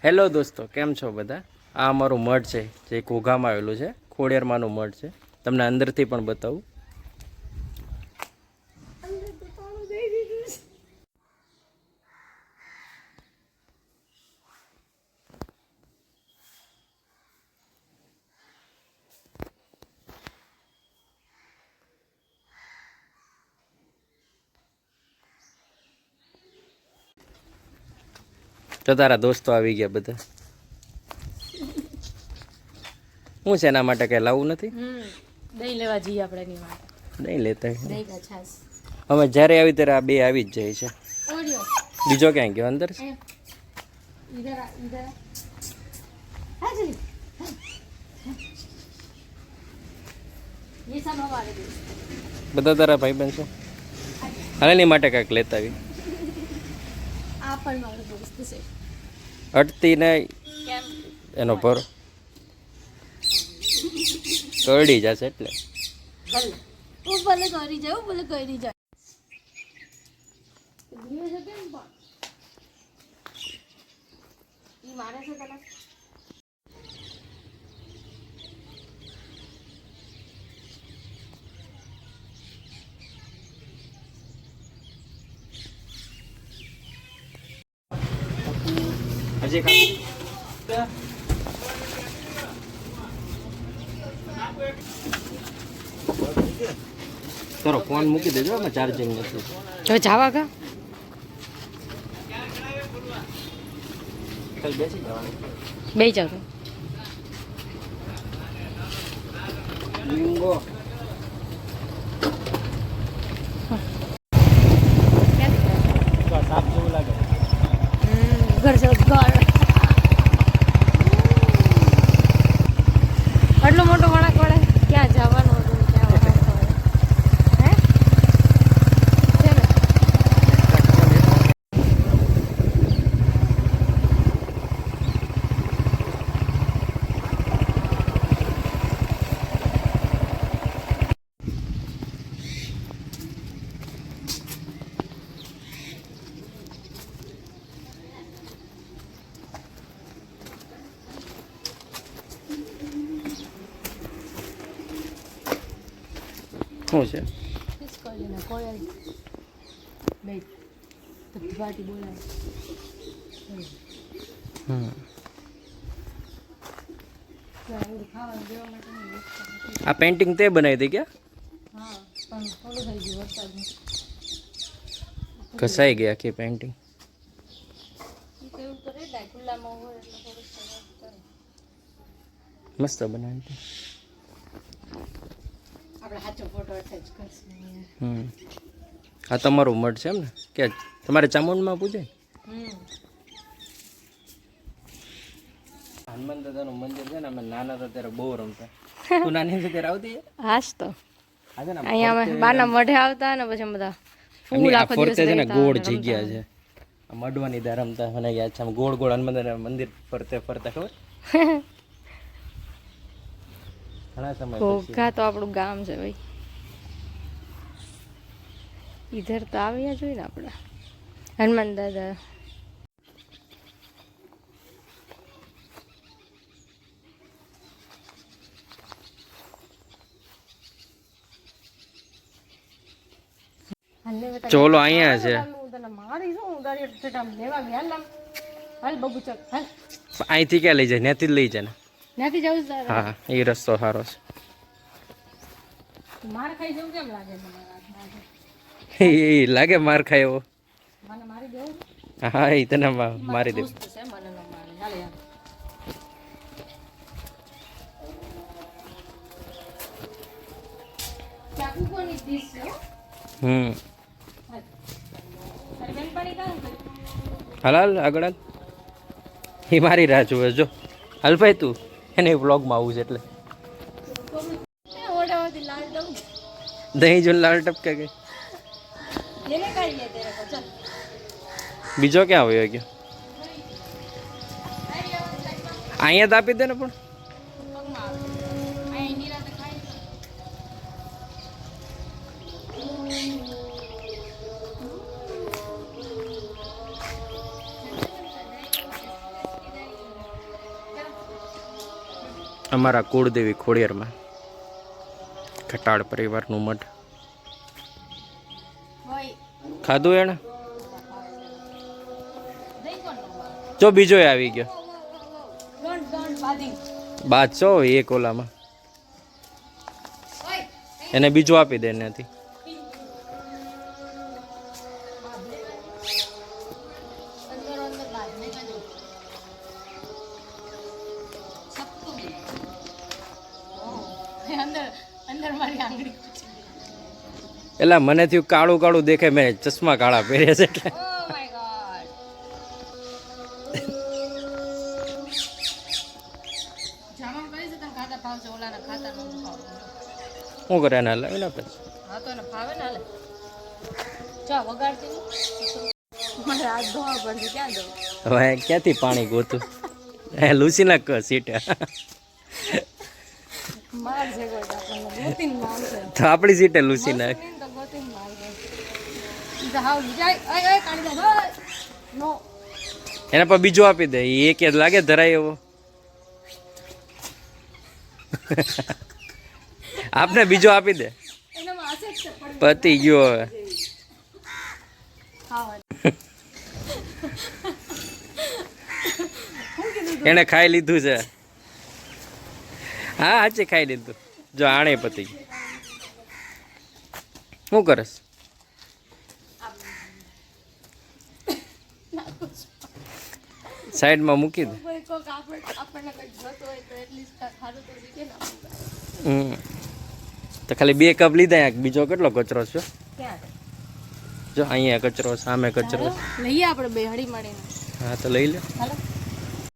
Hello દોસ્તો, કેમ છો બધા? આ અમારું મઠ છે જે ઘોઘામાં આવેલું છે. ખોડિયારમાંનું મઠ છે. તમને અંદરથી પણ બતાવું. તો તારા દોસ્તો આવી ગયા બધા. હું છે એના માટે કઈ લાવવું નથી. દહીં લેવા જઈએ આપણે એની માટે. નહીં લેતા. દહીં કા છાસ. અમે જ્યારે આવી ત્યારે આ બે આવી જ જાય છે. ઓડિયો. બીજો ક્યાં ગયો? અંદર છે. इधर इधर हाँ जी ये सब हमारे दोस्त બધા તારા ભાઈબંધ છે. હાલે એની માટે કાંઈક લેતા આવી. આ પણ મારો દોસ્ત છે. અટતી નહીં કેમ? એનો ભરો કરડી જશે એટલે. ભલે ઓ ભલે કરી જાય, ઓ ભલે કરી જાય. ધીમે છે કેમ પણ ઈ મારે છે તને હજી તારો ફોન મૂકી દેજો, અમે ચાર્જિંગ નથી. તો જાવા કા કાલ બેસી જવાનું. બે જાવ લીંગો સાપ જેવું લાગે. ઘર છે ઘર આટલો મોટો વળાંક વળે ક્યાં જવાનું હતું ક્યાં વળાંક હે છે ને શું છે? ખિસકોલીને કોયલ બે ધબધબાટી બોલાય. ખાવાનું દેવા માટે આ પેઇન્ટિંગ તે બનાવી હતી ક્યાં? હા પણ થોડું થઈ ગયું વરસાદનું. ઘસાઈ ગઈ આખી પેઇન્ટિંગ. એ તો એવું કરે ને ખુલ્લામાં હોય એટલે થોડુંક કરે. મસ્ત બનાવી હતી. આપણે સાચો ફોટો અટેચ કરશું. આ તમારું મઠ છે એમ ને? કે તમારે ચામુંડમાં પૂજાય? હનુમાન દાદાનું મંદિર છે ને, અમે નાના હતા ત્યારે બહુ રમતા. તું નાની હતી ત્યારે આવતી? હાસ તો આજે ને અહીંયા અમે બાના મઢે આવતા ને પછી બધા ફૂલ આખો દિવસ ફરતે છે ને રહેતા ગોળ અને જગ્યા છે. આ મડવાની દા રમતા મને યાદ છે. આમ ગોળ ગોળ હનુમાન દાદાના મંદિર ફરતે ફરતા ખબર? ઘણા સમય પછી. ઘોઘા તો આપણું ગામ છે ભાઈ. ઈધર તો આવ્યા જોઈએ ને આપણે હનુમાન દાદા. ચોલો અહીંયા છે. અહીંથી ક્યાં લઈ જાય? ત્યાંથી જ લઈ જાય ને. ત્યાંથી જવું છે. હા, એ રસ્તો સારો છે. માર ખાઈ જવું કેમ લાગે મને? એ લાગે માર ખાય એવો. મને મારી દેવું? હા, એ તને મારી દે. દોસ્ત છે મને ન મારે. હાલે યાર. ચાકુ કોની ડીશ છે? તારી બેનપણી કાં ગઈ? હાલ હાલ આગળ હાલ. એ મારી રાહ જુએ જો. હાલ ભાઈ તું એને વ્લોગમાં આવું છે એટલે. ઓડાવાથી લાલ દઉં. દહીં જો લાલ ટપકે ગઈ. એને કાઢી લે તેરે કો ચાલ. બીજો ક્યાં આવ્યો ગયો? અહીંયા તો આપી દે ને પણ. અમારા કુળદેવી ખોડિયારમાં ખટાળ પરિવારનું મઠ. ખાધું એને? જો બીજો આવી ગયો બાદશો એક ઓલામાં, એને બીજું આપી દે એનાથી. એલા મને થયું કાળું કાળું દેખે, મેં ચશ્મા કાળા પહેર્યા છે એટલે. શું કરે એને હલાવી ને પછી? હવે ક્યાંથી પાણી ગોતું? લુસીના સીટે તો આપણી સીટે લૂસી નાખ. એના પર બીજું આપી દે, એક જ લાગે ધરાય એવો. આપને બીજો આપી દે, પતી ગયો હવે. એને ખાઈ લીધું છે. હા હાચે ખાઈ લીધું. જો આણે પતી ગયું. શું કરસ? સાઈડમાં મૂકી દે. તો ખાલી 2 કપ લીધા. બીજો કેટલો કચરો છે? જો અહીંયા કચરો, સામે કચરો. લઈએ આપણે બે હળી મળીને. હા તો લઈ લે. હાલો.